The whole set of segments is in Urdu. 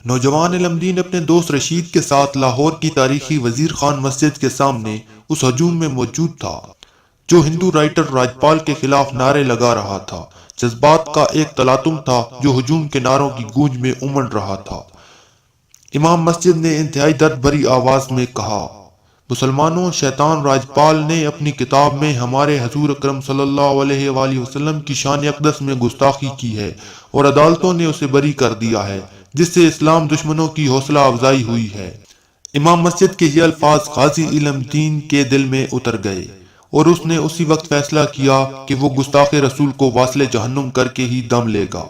نوجوان علم دین اپنے دوست رشید کے ساتھ لاہور کی تاریخی وزیر خان مسجد کے سامنے اس ہجوم میں موجود تھا جو ہندو رائٹر راجپال کے خلاف نعرے لگا رہا تھا۔ جذبات کا ایک تلاطم تھا جو ہجوم کے نعروں کی گونج میں امڑ رہا تھا۔ امام مسجد نے انتہائی درد بھری آواز میں کہا، مسلمانوں، شیطان راجپال نے اپنی کتاب میں ہمارے حضور اکرم صلی اللہ علیہ وآلہ وسلم کی شان اقدس میں گستاخی کی ہے اور عدالتوں نے اسے بری کر دیا ہے، جس سے اسلام دشمنوں کی حوصلہ افزائی ہوئی ہے۔ امام مسجد کے یہ الفاظ غازی علم دین کے دل میں اتر گئے اور اس نے اسی وقت فیصلہ کیا کہ وہ گستاخ رسول کو واصل جہنم کر کے ہی دم لے گا۔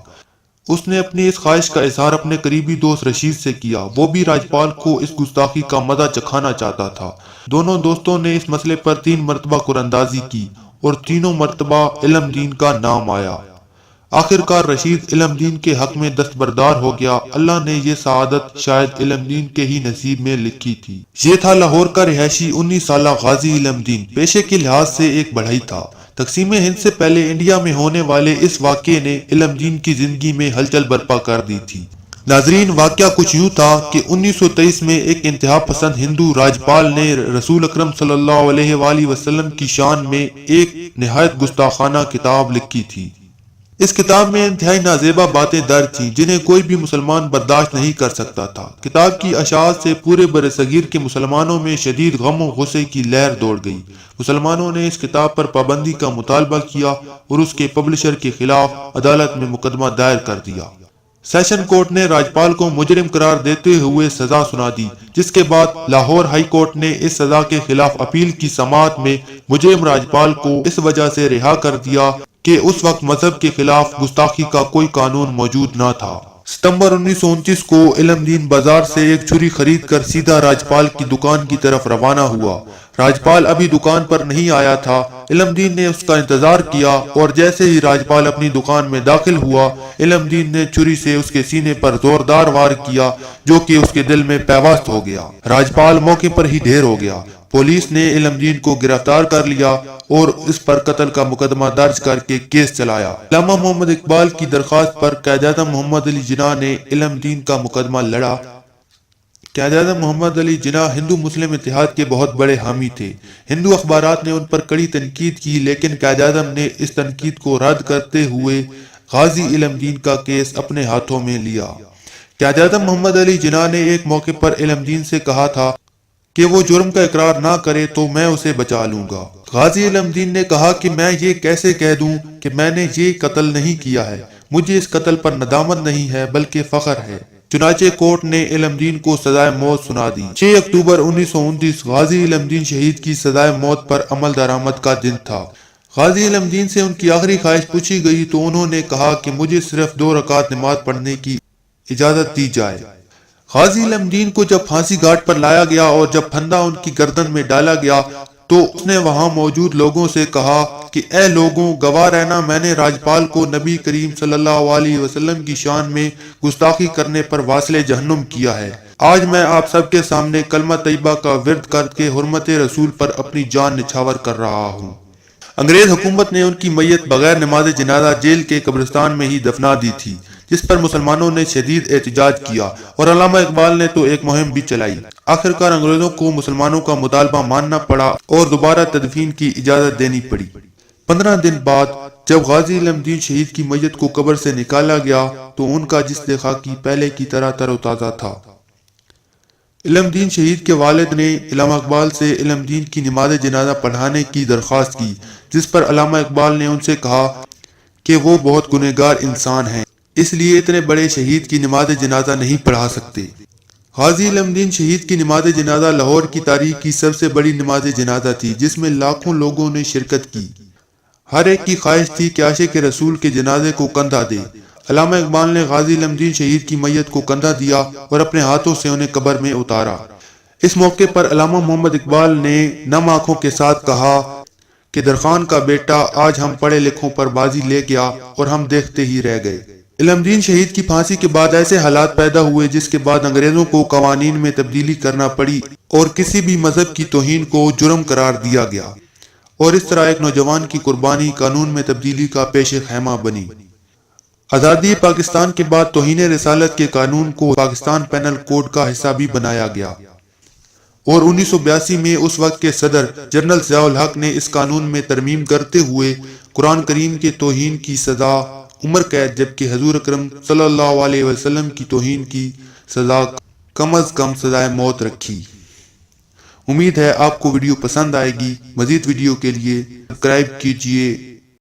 اس نے اپنی اس خواہش کا اظہار اپنے قریبی دوست رشید سے کیا، وہ بھی راجپال کو اس گستاخی کا مزہ چکھانا چاہتا تھا۔ دونوں دوستوں نے اس مسئلے پر 3 مرتبہ قراندازی کی اور تینوں مرتبہ علم دین کا نام آیا۔ آخر کار رشید علم دین کے حق میں دستبردار ہو گیا۔ اللہ نے یہ سعادت شاید علم دین کے ہی نصیب میں لکھی تھی۔ یہ تھا لاہور کا رہائشی 19 سالہ غازی علم دین۔ پیشے کے لحاظ سے ایک بڑھئی تھا۔ تقسیم ہند سے پہلے انڈیا میں ہونے والے اس واقعے نے علم دین کی زندگی میں ہلچل برپا کر دی تھی۔ ناظرین، واقعہ کچھ یوں تھا کہ 1923 میں ایک انتہا پسند ہندو راجپال نے رسول اکرم صلی اللہ علیہ وآلہ وسلم کی شان میں ایک نہایت گستاخانہ کتاب لکھی تھی۔ اس کتاب میں انتہائی نازیبا باتیں درج تھیں جنہیں کوئی بھی مسلمان برداشت نہیں کر سکتا تھا۔ کتاب کی اشاعت سے پورے برصغیر کے مسلمانوں میں شدید غم و غصے کی لہر دوڑ گئی۔ مسلمانوں نے اس کتاب پر پابندی کا مطالبہ کیا اور اس کے پبلشر کے خلاف عدالت میں مقدمہ دائر کر دیا۔ سیشن کورٹ نے راجپال کو مجرم قرار دیتے ہوئے سزا سنا دی، جس کے بعد لاہور ہائی کورٹ نے اس سزا کے خلاف اپیل کی سماعت میں مجرم راجپال کو اس وجہ سے رہا کر دیا کہ اس وقت مذہب کے خلاف گستاخی کا کوئی قانون موجود نہ تھا۔ ستمبر 1929 کو علم دین بازار سے ایک چھری خرید کر سیدھا راجپال کی دکان کی طرف روانہ ہوا۔ راجپال ابھی دکان پر نہیں آیا تھا۔ علم دین نے اس کا انتظار کیا اور جیسے ہی راجپال اپنی دکان میں داخل ہوا، علم دین نے چھری سے اس کے سینے پر زوردار وار کیا جو کہ اس کے دل میں پیوست ہو گیا۔ راجپال موقع پر ہی ڈھیر ہو گیا۔ پولیس نے علم دین کو گرفتار کر لیا اور اس پر قتل کا مقدمہ درج کر کے کیس چلایا۔ علامہ محمد اقبال کی درخواست پر قائد اعظم محمد علی جناح نے علم دین کا مقدمہ لڑا۔ قائد اعظم محمد علی جناح ہندو مسلم اتحاد کے بہت بڑے حامی تھے۔ ہندو اخبارات نے ان پر کڑی تنقید کی، لیکن قائد اعظم نے اس تنقید کو رد کرتے ہوئے غازی علم دین کا کیس اپنے ہاتھوں میں لیا۔ قائد اعظم محمد علی جناح نے ایک موقع پر علم دین سے کہا تھا کہ وہ جرم کا اقرار نہ کرے تو میں اسے بچا لوں گا۔ غازی علم دین نے کہا کہ میں یہ کیسے کہہ دوں کہ میں نے یہ قتل نہیں کیا ہے، مجھے اس قتل پر ندامت نہیں ہے بلکہ فخر ہے۔ چنانچہ کورٹ نے علم دین کو سزائے موت سنا دی۔ 6 اکتوبر 1929 غازی علم دین شہید کی سزائے موت پر عمل درآمد کا دن تھا۔ غازی علم دین سے ان کی آخری خواہش پوچھی گئی تو انہوں نے کہا کہ مجھے صرف 2 رکعت نماز پڑھنے کی اجازت دی جائے۔ غازی علم دین کو جب پھانسی گھاٹ پر لایا گیا اور جب پھندا ان کی گردن میں ڈالا گیا تو اس نے وہاں موجود لوگوں سے کہا کہ اے لوگوں، گواہ رہنا، میں نے راجپال کو نبی کریم صلی اللہ علیہ وسلم کی شان میں گستاخی کرنے پر واصل جہنم کیا ہے۔ آج میں آپ سب کے سامنے کلمہ طیبہ کا ورد کر کے حرمت رسول پر اپنی جان نچھاور کر رہا ہوں۔ انگریز حکومت نے ان کی میت بغیر نماز جنازہ جیل کے قبرستان میں ہی دفنا دی تھی، جس پر مسلمانوں نے شدید احتجاج کیا اور علامہ اقبال نے تو ایک مہم بھی چلائی۔ آخر کار انگریزوں کو مسلمانوں کا مطالبہ ماننا پڑا اور دوبارہ تدفین کی اجازت دینی پڑی۔ 15 دن بعد جب غازی علم دین شہید کی میت کو قبر سے نکالا گیا تو ان کا جسم خاکی پہلے کی طرح تر و تازہ تھا۔ علم دین شہید کے والد نے علامہ اقبال سے علم دین کی نماز جنازہ پڑھانے کی درخواست کی، جس پر علامہ اقبال نے ان سے کہا کہ وہ بہت گنہگار انسان ہیں، اس لیے اتنے بڑے شہید کی نماز جنازہ نہیں پڑھا سکتے۔ غازی علم دین شہید کی نماز جنازہ لاہور کی تاریخ کی سب سے بڑی نماز جنازہ تھی، جس میں لاکھوں لوگوں نے شرکت کی۔ ہر ایک کی خواہش تھی کہ عاشق رسول کے جنازے کو کندھا دے۔ علامہ اقبال نے غازی علم دین شہید کی میت کو کندھا دیا اور اپنے ہاتھوں سے انہیں قبر میں اتارا۔ اس موقع پر علامہ محمد اقبال نے نم آنکھوں کے ساتھ کہا کہ درخان کا بیٹا آج ہم پڑھے لکھوں پر بازی لے گیا اور ہم دیکھتے ہی رہ گئے۔ علم دین شہید کی پھانسی کے بعد ایسے حالات پیدا ہوئے جس کے بعد انگریزوں کو قوانین میں تبدیلی کرنا پڑی اور کسی بھی مذہب کی توہین کو جرم قرار دیا گیا، اور اس طرح ایک نوجوان کی قربانی قانون میں تبدیلی کا پیش خیمہ بنی۔ آزادی پاکستان کے بعد توہین رسالت کے قانون کو پاکستان پینل کوڈ کا حصہ بھی بنایا گیا اور 1982 میں اس وقت کے صدر جنرل ضیاء الحق نے اس قانون میں ترمیم کرتے ہوئے قرآن کریم کے توہین کی سزا عمر قید جبکہ حضور اکرم صلی اللہ علیہ وسلم کی توہین کی سزا کم از کم سزائے موت رکھی۔ امید ہے آپ کو ویڈیو پسند آئے گی۔ مزید ویڈیو کے لیے سبسکرائب کیجیے۔